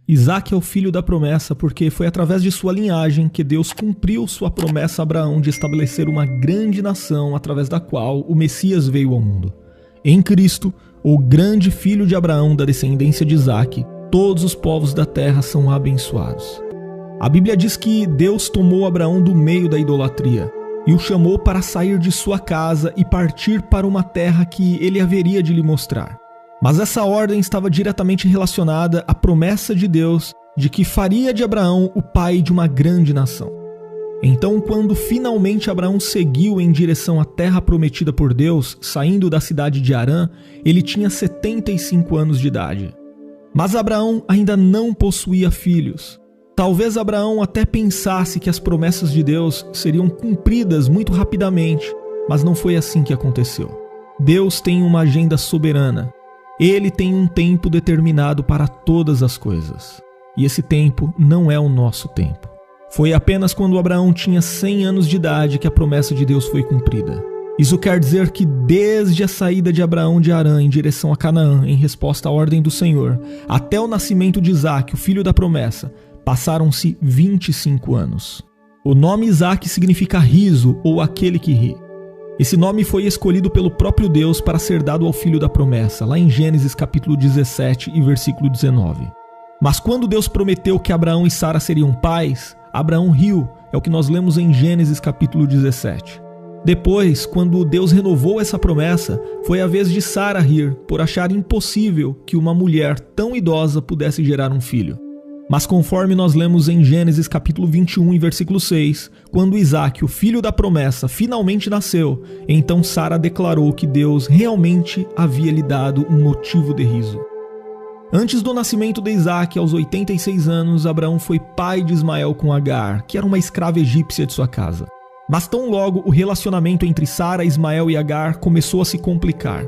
Isaque é o filho da promessa porque foi através de sua linhagem que Deus cumpriu sua promessa a Abraão de estabelecer uma grande nação através da qual o Messias veio ao mundo. Em Cristo, o grande filho de Abraão da descendência de Isaque, todos os povos da terra são abençoados. A Bíblia diz que Deus tomou Abraão do meio da idolatria e o chamou para sair de sua casa e partir para uma terra que ele haveria de lhe mostrar. Mas essa ordem estava diretamente relacionada à promessa de Deus de que faria de Abraão o pai de uma grande nação. Então, quando finalmente Abraão seguiu em direção à terra prometida por Deus, saindo da cidade de Harã, ele tinha 75 anos de idade. Mas Abraão ainda não possuía filhos. Talvez Abraão até pensasse que as promessas de Deus seriam cumpridas muito rapidamente, mas não foi assim que aconteceu. Deus tem uma agenda soberana. Ele tem um tempo determinado para todas as coisas. E esse tempo não é o nosso tempo. Foi apenas quando Abraão tinha 100 anos de idade que a promessa de Deus foi cumprida. Isso quer dizer que desde a saída de Abraão de Harã em direção a Canaã, em resposta à ordem do Senhor, até o nascimento de Isaque, o filho da promessa, passaram-se 25 anos. O nome Isaque significa riso ou aquele que ri. Esse nome foi escolhido pelo próprio Deus para ser dado ao filho da promessa, lá em Gênesis capítulo 17 e versículo 19. Mas quando Deus prometeu que Abraão e Sara seriam pais, Abraão riu, é o que nós lemos em Gênesis capítulo 17. Depois, quando Deus renovou essa promessa, foi a vez de Sara rir, por achar impossível que uma mulher tão idosa pudesse gerar um filho. Mas conforme nós lemos em Gênesis capítulo 21 e versículo 6, quando Isaque, o filho da promessa, finalmente nasceu, então Sara declarou que Deus realmente havia lhe dado um motivo de riso. Antes do nascimento de Isaque, aos 86 anos, Abraão foi pai de Ismael com Agar, que era uma escrava egípcia de sua casa. Mas tão logo o relacionamento entre Sara, Ismael e Agar começou a se complicar.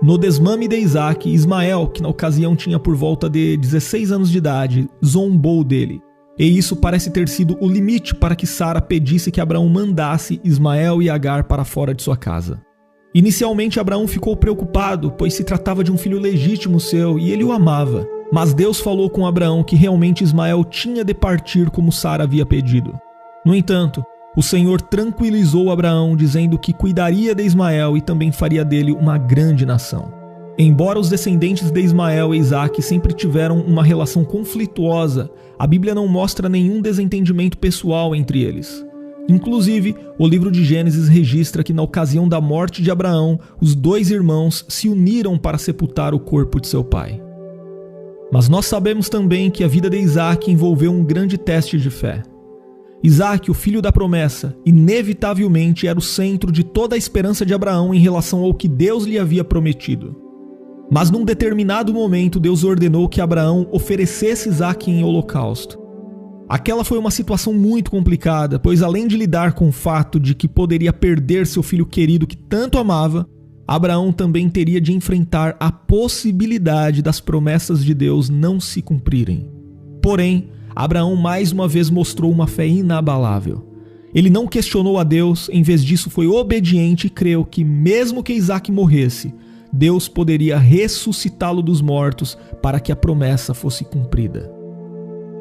No desmame de Isaque, Ismael, que na ocasião tinha por volta de 16 anos de idade, zombou dele. E isso parece ter sido o limite para que Sara pedisse que Abraão mandasse Ismael e Agar para fora de sua casa. Inicialmente Abraão ficou preocupado, pois se tratava de um filho legítimo seu e ele o amava. Mas Deus falou com Abraão que realmente Ismael tinha de partir como Sara havia pedido. No entanto, o Senhor tranquilizou Abraão, dizendo que cuidaria de Ismael e também faria dele uma grande nação. Embora os descendentes de Ismael e Isaque sempre tiveram uma relação conflituosa, a Bíblia não mostra nenhum desentendimento pessoal entre eles. Inclusive, o livro de Gênesis registra que na ocasião da morte de Abraão, os dois irmãos se uniram para sepultar o corpo de seu pai. Mas nós sabemos também que a vida de Isaque envolveu um grande teste de fé. Isaque, o filho da promessa, inevitavelmente era o centro de toda a esperança de Abraão em relação ao que Deus lhe havia prometido. Mas num determinado momento, Deus ordenou que Abraão oferecesse Isaque em holocausto. Aquela foi uma situação muito complicada, pois além de lidar com o fato de que poderia perder seu filho querido que tanto amava, Abraão também teria de enfrentar a possibilidade das promessas de Deus não se cumprirem. Porém, Abraão mais uma vez mostrou uma fé inabalável. Ele não questionou a Deus, em vez disso foi obediente e creu que mesmo que Isaque morresse, Deus poderia ressuscitá-lo dos mortos para que a promessa fosse cumprida.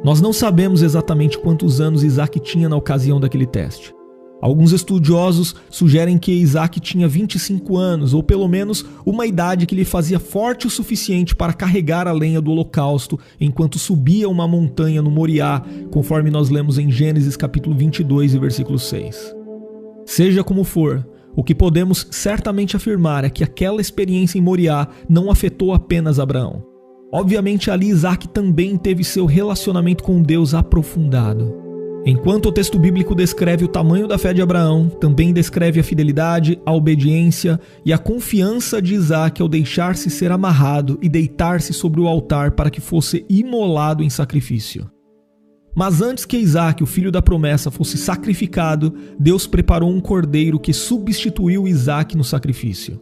Nós não sabemos exatamente quantos anos Isaque tinha na ocasião daquele teste. Alguns estudiosos sugerem que Isaque tinha 25 anos, ou pelo menos uma idade que lhe fazia forte o suficiente para carregar a lenha do holocausto enquanto subia uma montanha no Moriá, conforme nós lemos em Gênesis capítulo 22 e versículo 6. Seja como for, o que podemos certamente afirmar é que aquela experiência em Moriá não afetou apenas Abraão. Obviamente ali Isaque também teve seu relacionamento com Deus aprofundado. Enquanto o texto bíblico descreve o tamanho da fé de Abraão, também descreve a fidelidade, a obediência e a confiança de Isaque ao deixar-se ser amarrado e deitar-se sobre o altar para que fosse imolado em sacrifício. Mas antes que Isaque, o filho da promessa, fosse sacrificado, Deus preparou um cordeiro que substituiu Isaque no sacrifício.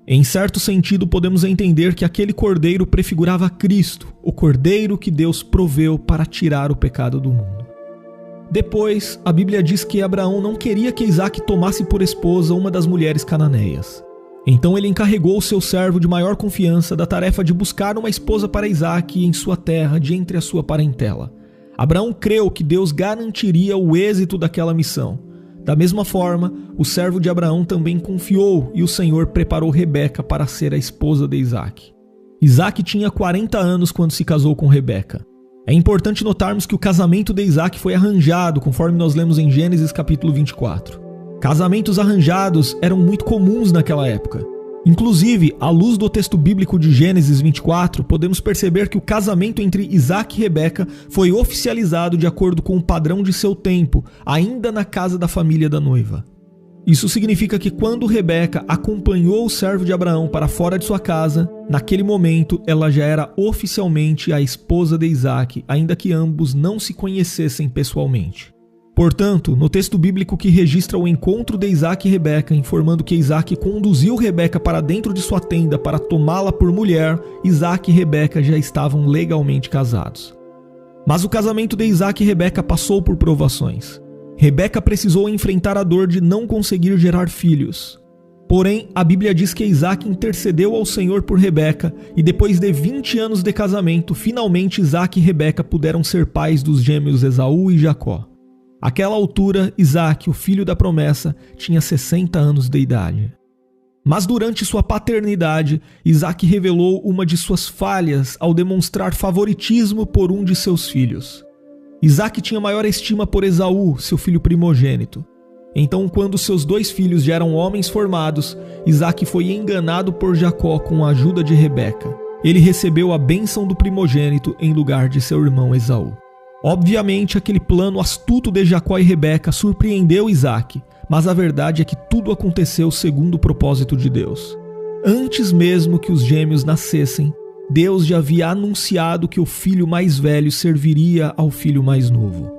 Em certo sentido, podemos entender que aquele cordeiro prefigurava Cristo, o cordeiro que Deus proveu para tirar o pecado do mundo. Depois, a Bíblia diz que Abraão não queria que Isaque tomasse por esposa uma das mulheres cananeias. Então ele encarregou o seu servo de maior confiança da tarefa de buscar uma esposa para Isaque em sua terra, de entre a sua parentela. Abraão creu que Deus garantiria o êxito daquela missão. Da mesma forma, o servo de Abraão também confiou e o Senhor preparou Rebeca para ser a esposa de Isaque. Isaque tinha 40 anos quando se casou com Rebeca. É importante notarmos que o casamento de Isaque foi arranjado, conforme nós lemos em Gênesis capítulo 24. Casamentos arranjados eram muito comuns naquela época. Inclusive, à luz do texto bíblico de Gênesis 24, podemos perceber que o casamento entre Isaque e Rebeca foi oficializado de acordo com o padrão de seu tempo, ainda na casa da família da noiva. Isso significa que quando Rebeca acompanhou o servo de Abraão para fora de sua casa, naquele momento ela já era oficialmente a esposa de Isaque, ainda que ambos não se conhecessem pessoalmente. Portanto, no texto bíblico que registra o encontro de Isaque e Rebeca, informando que Isaque conduziu Rebeca para dentro de sua tenda para tomá-la por mulher, Isaque e Rebeca já estavam legalmente casados. Mas o casamento de Isaque e Rebeca passou por provações. Rebeca precisou enfrentar a dor de não conseguir gerar filhos. Porém, a Bíblia diz que Isaque intercedeu ao Senhor por Rebeca e depois de 20 anos de casamento, finalmente Isaque e Rebeca puderam ser pais dos gêmeos Esaú e Jacó. Àquela altura, Isaque, o filho da promessa, tinha 60 anos de idade. Mas durante sua paternidade, Isaque revelou uma de suas falhas ao demonstrar favoritismo por um de seus filhos. Isaque tinha maior estima por Esaú, seu filho primogênito. Então, quando seus 2 filhos já eram homens formados, Isaque foi enganado por Jacó com a ajuda de Rebeca. Ele recebeu a bênção do primogênito em lugar de seu irmão Esaú. Obviamente, aquele plano astuto de Jacó e Rebeca surpreendeu Isaque, mas a verdade é que tudo aconteceu segundo o propósito de Deus. Antes mesmo que os gêmeos nascessem, Deus já havia anunciado que o filho mais velho serviria ao filho mais novo.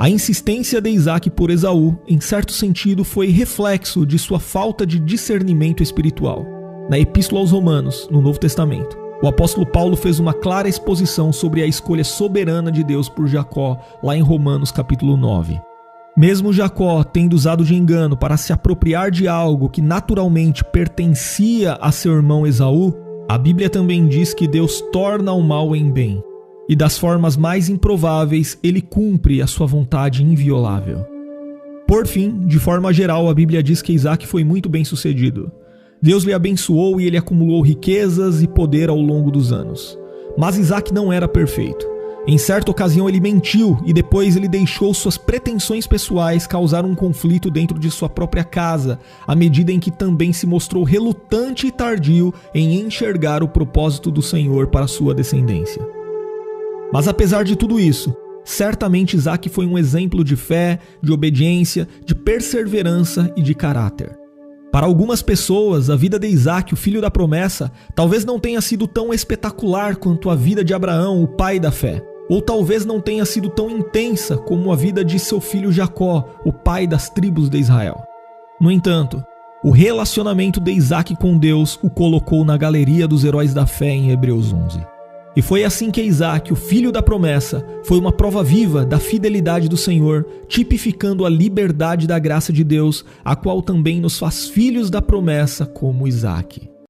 A insistência de Isaque por Esaú, em certo sentido, foi reflexo de sua falta de discernimento espiritual. Na Epístola aos Romanos, no Novo Testamento, o apóstolo Paulo fez uma clara exposição sobre a escolha soberana de Deus por Jacó, lá em Romanos capítulo 9. Mesmo Jacó tendo usado de engano para se apropriar de algo que naturalmente pertencia a seu irmão Esaú, a Bíblia também diz que Deus torna o mal em bem, e das formas mais improváveis ele cumpre a sua vontade inviolável. Por fim, de forma geral, a Bíblia diz que Isaque foi muito bem sucedido. Deus lhe abençoou e ele acumulou riquezas e poder ao longo dos anos. Mas Isaque não era perfeito. Em certa ocasião ele mentiu e depois ele deixou suas pretensões pessoais causar um conflito dentro de sua própria casa, à medida em que também se mostrou relutante e tardio em enxergar o propósito do Senhor para sua descendência. Mas apesar de tudo isso, certamente Isaque foi um exemplo de fé, de obediência, de perseverança e de caráter. Para algumas pessoas, a vida de Isaque, o filho da promessa, talvez não tenha sido tão espetacular quanto a vida de Abraão, o pai da fé. Ou talvez não tenha sido tão intensa como a vida de seu filho Jacó, o pai das tribos de Israel. No entanto, o relacionamento de Isaque com Deus o colocou na galeria dos heróis da fé em Hebreus 11. E foi assim que Isaque, o filho da promessa, foi uma prova viva da fidelidade do Senhor, tipificando a liberdade da graça de Deus, a qual também nos faz filhos da promessa como Isaque.